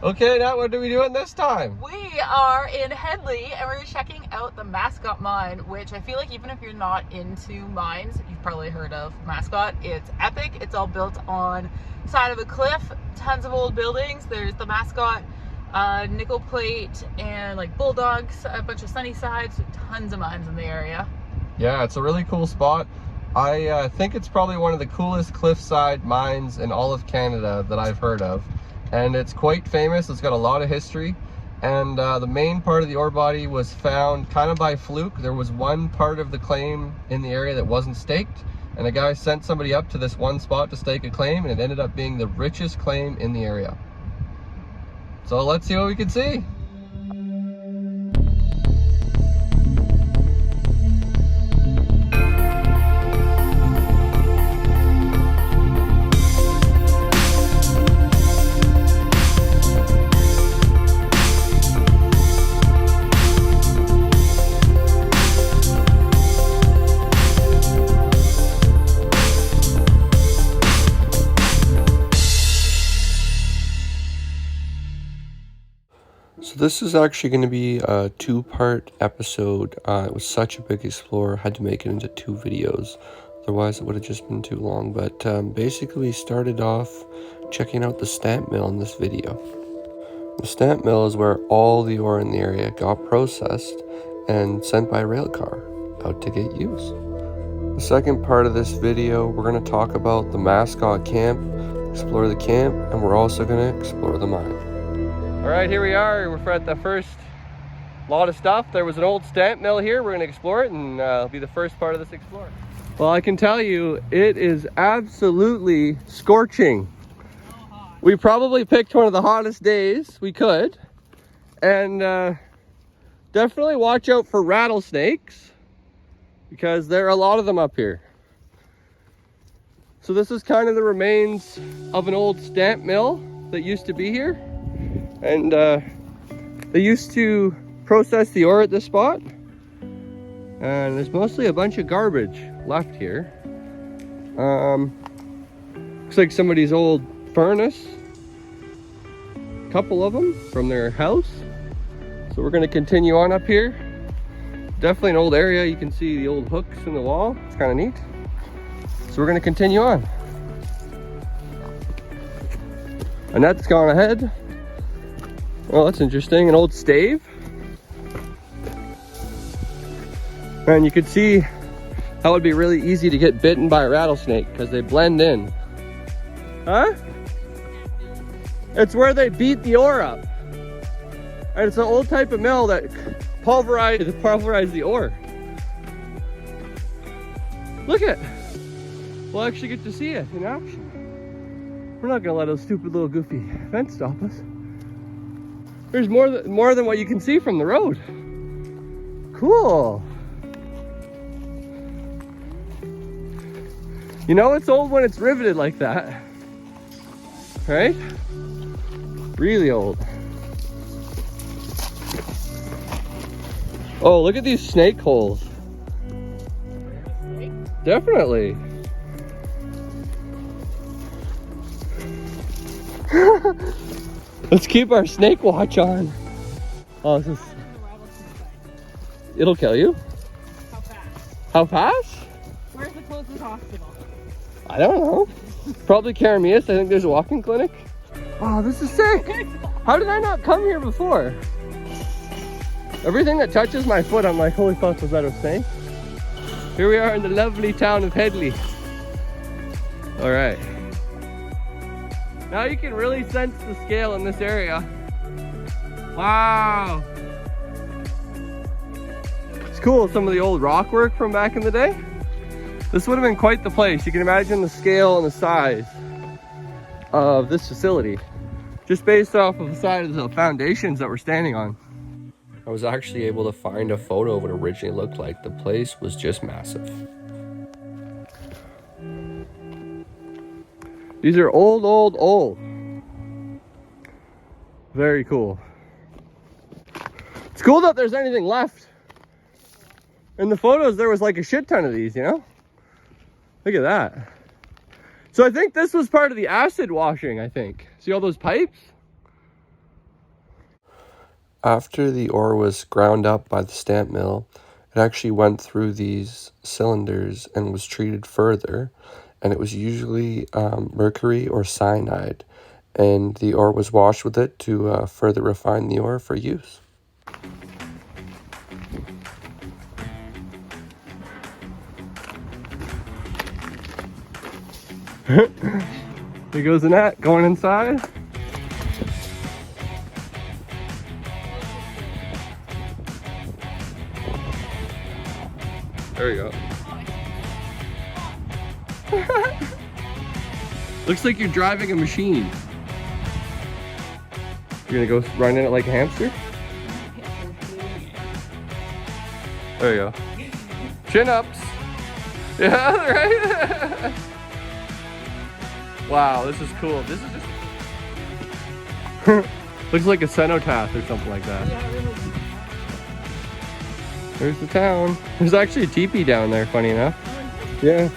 Okay, now what are we doing this time? We are in Hedley and we're checking out the Mascot mine, which I feel like even if you're not into mines, you've probably heard of Mascot. It's epic. It's all built on the side of a cliff, tons of old buildings. There's the Mascot nickel plate and like bulldogs, a bunch of sunny sides, tons of mines in the area. Yeah, it's a really cool spot. I think it's probably one of the coolest cliffside mines in all of Canada that I've heard of. And it's quite famous. It's got a lot of history. And the main part of the ore body was found kind of by fluke. There was one part of the claim in the area that wasn't staked. And a guy sent somebody up to this one spot to stake a claim, and it ended up being the richest claim in the area. So let's see what we can see. So this is actually going to be a two-part episode. It was such a big explorer, had to make it into two videos. Otherwise, it would have just been too long. But basically, we started off checking out the stamp mill in this video. The stamp mill is where all the ore in the area got processed and sent by rail car out to get used. The second part of this video, we're going to talk about the Mascot camp, explore the camp, and we're also going to explore the mine. All right, here we are. We're at the first lot of stuff. There was an old stamp mill here. We're going to explore it, and it'll be the first part of this explore. Well, I can tell you, it is absolutely scorching. We probably picked one of the hottest days we could. And definitely watch out for rattlesnakes, because there are a lot of them up here. So this is kind of the remains of an old stamp mill that used to be here. And they used to process the ore at this spot, and there's mostly a bunch of garbage left here. Looks like somebody's old furnace, a couple of them from their house. So we're going to continue on up here. Definitely an old area. You can see the old hooks in the wall. It's kind of neat. So we're going to continue on. Annette's gone ahead. Well, that's interesting. An old stave. And you could see how it would be really easy to get bitten by a rattlesnake because they blend in. Huh? It's where they beat the ore up. And it's an old type of mill that pulverized the ore. Look at it. We'll actually get to see it in action. We're not gonna let a stupid little goofy fence stop us. There's more than what you can see from the road. Cool. You know it's old when it's riveted like that, right? Really old. Oh, look at these snake holes. Definitely. Let's keep our snake watch on. Oh, this is... It'll kill you? How fast? How fast? Where's the closest hospital? I don't know. Probably Carameus. I think there's a walking clinic. Oh, this is sick. How did I not come here before? Everything that touches my foot, I'm like, holy fuck, was that a snake? Here we are in the lovely town of Hedley. All right. Now you can really sense the scale in this area. Wow. It's cool, some of the old rock work from back in the day. This would have been quite the place. You can imagine the scale and the size of this facility, just based off of the side of the foundations that we're standing on. I was actually able to find a photo of what it originally looked like. The place was just massive. These are old. Very cool. It's cool that there's anything left. In the photos, there was like a shit ton of these, you know? Look at that. So I think this was part of the acid washing, I think. See all those pipes? After the ore was ground up by the stamp mill, it actually went through these cylinders and was treated further, and it was usually mercury or cyanide, and the ore was washed with it to further refine the ore for use. There goes the net going inside. There you go. Looks like you're driving a machine. You're gonna go run in it like a hamster? There you go. Chin ups. Yeah, right? Wow, this is cool. This is just... Looks like a cenotaph or something like that. There's the town. There's actually a teepee down there, funny enough. Yeah.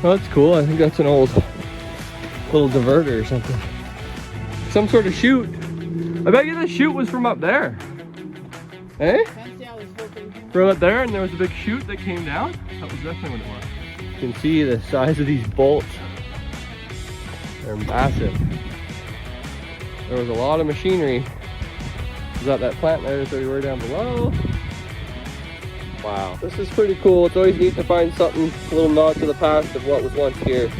Oh, that's cool. I think that's an old little diverter or something. Some sort of chute. I bet you the chute was from up there. Eh? From up there, and there was a big chute that came down. That was definitely what it was. You can see the size of these bolts. They're massive. There was a lot of machinery. Was at that plant there, so we were down below. Wow, this is pretty cool. It's always neat to find something, a little nod to the past of what was once here.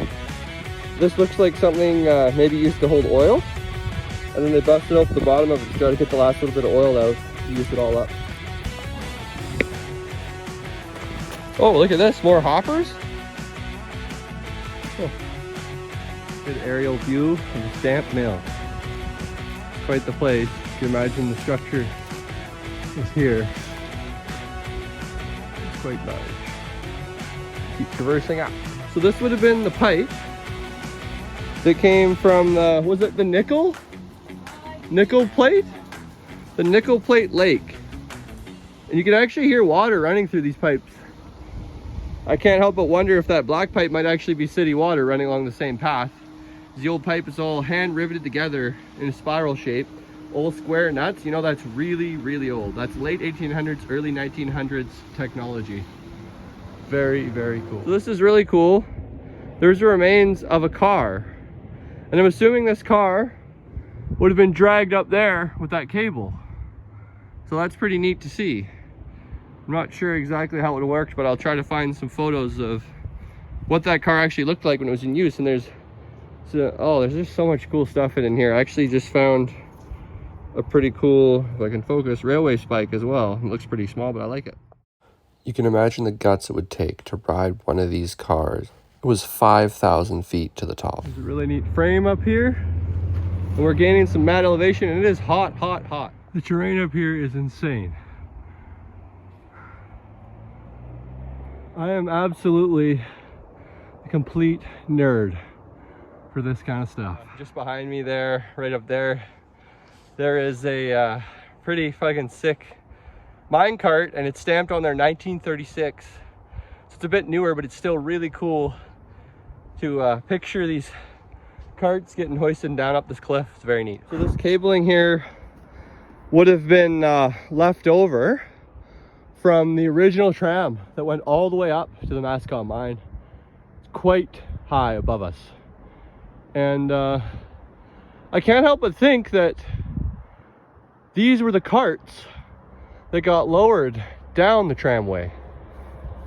This looks like something maybe used to hold oil, and then they busted off the bottom of it to try to get the last little bit of oil out to use it all up. Oh, look at this, more hoppers. Oh. Good aerial view of the stamp mill. Quite the place. You can imagine the structure is here. It's quite large. Keep traversing up. So this would have been the pipe that came from the, was it the nickel plate? The nickel plate lake. And you can actually hear water running through these pipes. I can't help but wonder if that black pipe might actually be city water running along the same path. The old pipe is all hand riveted together in a spiral shape. Old square nuts, you know, that's really, really old. That's late 1800s, early 1900s technology. Very, very cool. So this is really cool. There's the remains of a car. And I'm assuming this car would have been dragged up there with that cable. So that's pretty neat to see. I'm not sure exactly how it worked, but I'll try to find some photos of what that car actually looked like when it was in use. And there's just so much cool stuff in here. I actually just found a pretty cool, if I can focus, railway spike as well. It looks pretty small, but I like it. You can imagine the guts it would take to ride one of these cars. It was 5,000 feet to the top. There's a really neat frame up here, and we're gaining some mad elevation, and it is hot, hot, hot. The terrain up here is insane. I am absolutely a complete nerd for this kind of stuff. Just behind me there, right up there, there is a pretty fucking sick mine cart, and it's stamped on there 1936. So it's a bit newer, but it's still really cool to picture these carts getting hoisted down up this cliff. It's very neat. So this cabling here would have been left over from the original tram that went all the way up to the Mascot mine. It's quite high above us. And I can't help but think that these were the carts that got lowered down the tramway.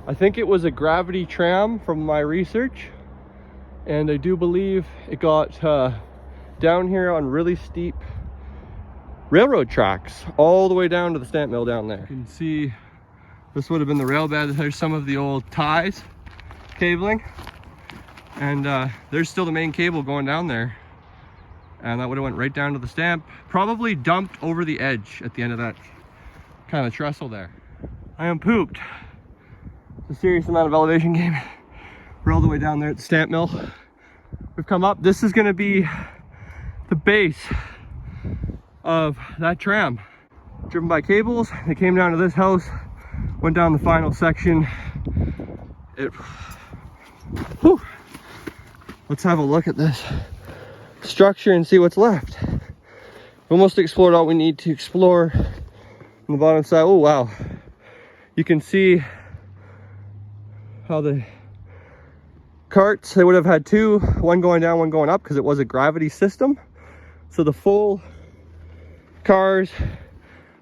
I think it was a gravity tram from my research, and I do believe it got down here on really steep railroad tracks all the way down to the stamp mill down there. You can see this would have been the rail bed. There's some of the old ties cabling, and there's still the main cable going down there, and that would have went right down to the stamp, probably dumped over the edge at the end of that kind of trestle there. I am pooped. It's a serious amount of elevation gain. We're all the way down there at the stamp mill. We've come up. This is going to be the base of that tram. Driven by cables. They came down to this house, went down the final section. Whew. Let's have a look at this structure and see what's left. Almost explored all we need to explore on the bottom side. Oh wow, you can see how the carts, they would have had two, one going down, one going up, because it was a gravity system. So the full cars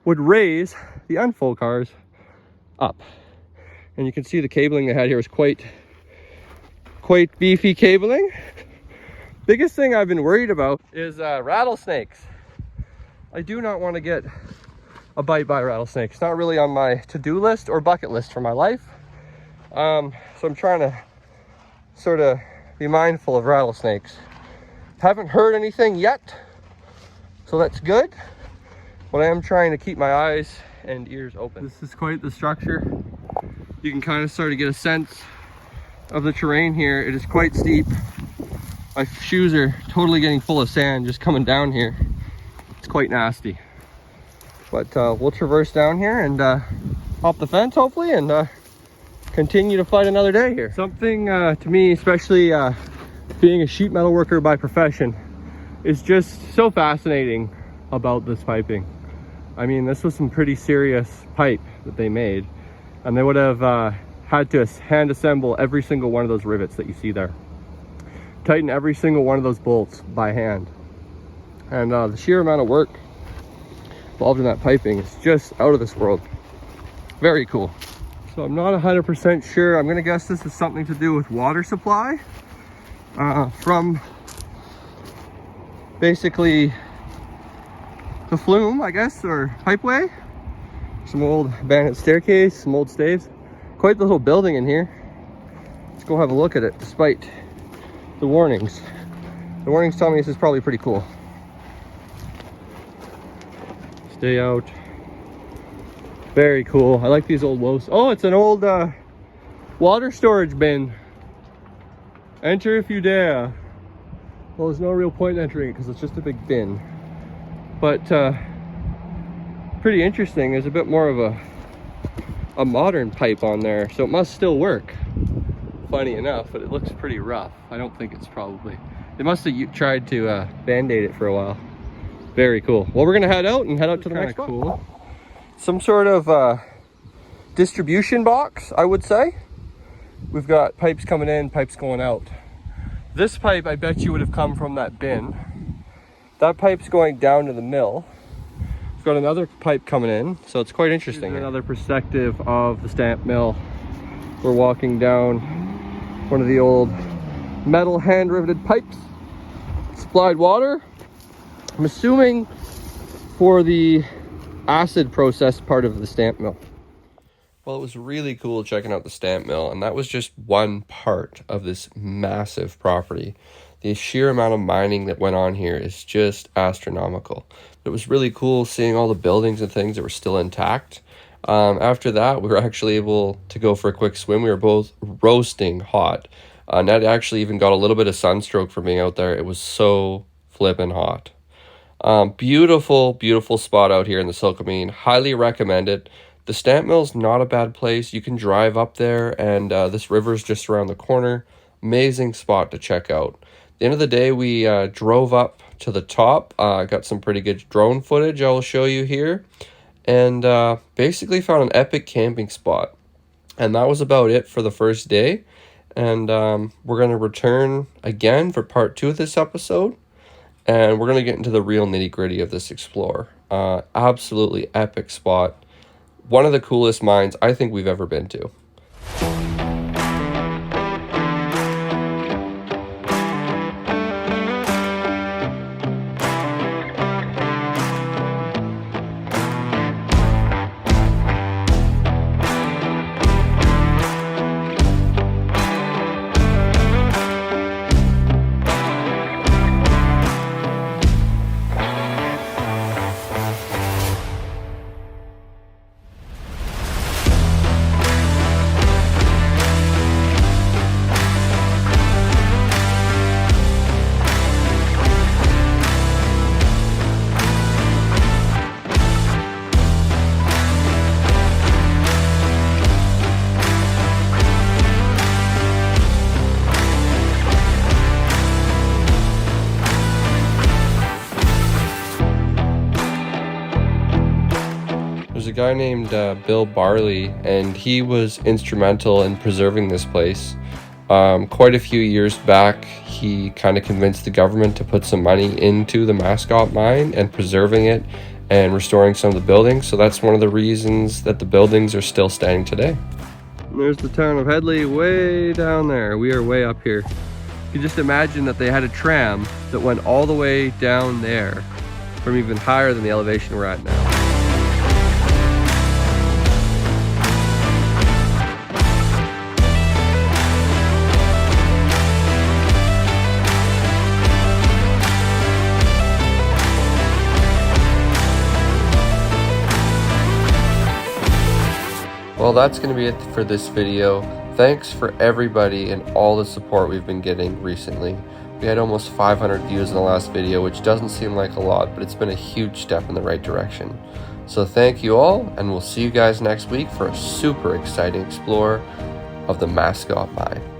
would raise the unfull cars up. And you can see the cabling they had here was quite beefy cabling. Biggest thing I've been worried about is rattlesnakes. I do not want to get a bite by a rattlesnake. It's not really on my to-do list or bucket list for my life. So I'm trying to sort of be mindful of rattlesnakes. Haven't heard anything yet, so that's good. But I am trying to keep my eyes and ears open. This is quite the structure. You can kind of start to get a sense of the terrain here. It is quite steep. My shoes are totally getting full of sand just coming down here. It's quite nasty. But we'll traverse down here and hop the fence hopefully and continue to fight another day here. Something to me, especially being a sheet metal worker by profession, is just so fascinating about this piping. I mean, this was some pretty serious pipe that they made, and they would have had to hand assemble every single one of those rivets that you see there. Tighten every single one of those bolts by hand. And the sheer amount of work involved in that piping is just out of this world. Very cool. So I'm not 100% sure. I'm gonna guess this is something to do with water supply from basically the flume, I guess, or pipeway. Some old abandoned staircase, some old staves. Quite the little building in here. Let's go have a look at it, despite the warnings. The warnings tell me this is probably pretty cool. Stay out. Very cool. I like these old woes. Oh, it's an old water storage bin. Enter if you dare. Well, there's no real point in entering it because it's just a big bin. But pretty interesting. There's a bit more of a modern pipe on there, so it must still work. Funny enough, but it looks pretty rough. I don't think it's probably... They must have tried to band-aid it for a while. Very cool. Well, we're gonna head out to the next spot. Cool. Some sort of distribution box, I would say. We've got pipes coming in, pipes going out. This pipe, I bet you would have come from that bin. That pipe's going down to the mill. We've got another pipe coming in, so it's quite interesting. Here's another perspective of the stamp mill. We're walking down one of the old metal hand riveted pipes. Supplied water, I'm assuming for the acid process part of the stamp mill. Well, it was really cool checking out the stamp mill, and that was just one part of this massive property. The sheer amount of mining that went on here is just astronomical. It was really cool seeing all the buildings and things that were still intact. After that, we were actually able to go for a quick swim. We were both roasting hot. Ned actually even got a little bit of sunstroke from being out there. It was so flippin' hot. Beautiful, beautiful spot out here in the Silkamine. Highly recommend it. The stamp mill's not a bad place. You can drive up there, and this river's just around the corner. Amazing spot to check out. At the end of the day, we drove up to the top. Got some pretty good drone footage I will show you here. And basically found an epic camping spot. And that was about it for the first day. And we're going to return again for part 2 of this episode. And we're going to get into the real nitty-gritty of this explore. Absolutely epic spot. One of the coolest mines I think we've ever been to. There's a guy named Bill Barley, and he was instrumental in preserving this place. Quite a few years back, he kind of convinced the government to put some money into the Mascot mine and preserving it and restoring some of the buildings. So that's one of the reasons that the buildings are still standing today. There's the town of Hedley way down there. We are way up here. You just imagine that they had a tram that went all the way down there from even higher than the elevation we're at now. Well, that's going to be it for this video. Thanks for everybody and all the support we've been getting recently. We had almost 500 views in the last video, which doesn't seem like a lot, but it's been a huge step in the right direction. So thank you all, and we'll see you guys next week for a super exciting explore of the Mascot Mine.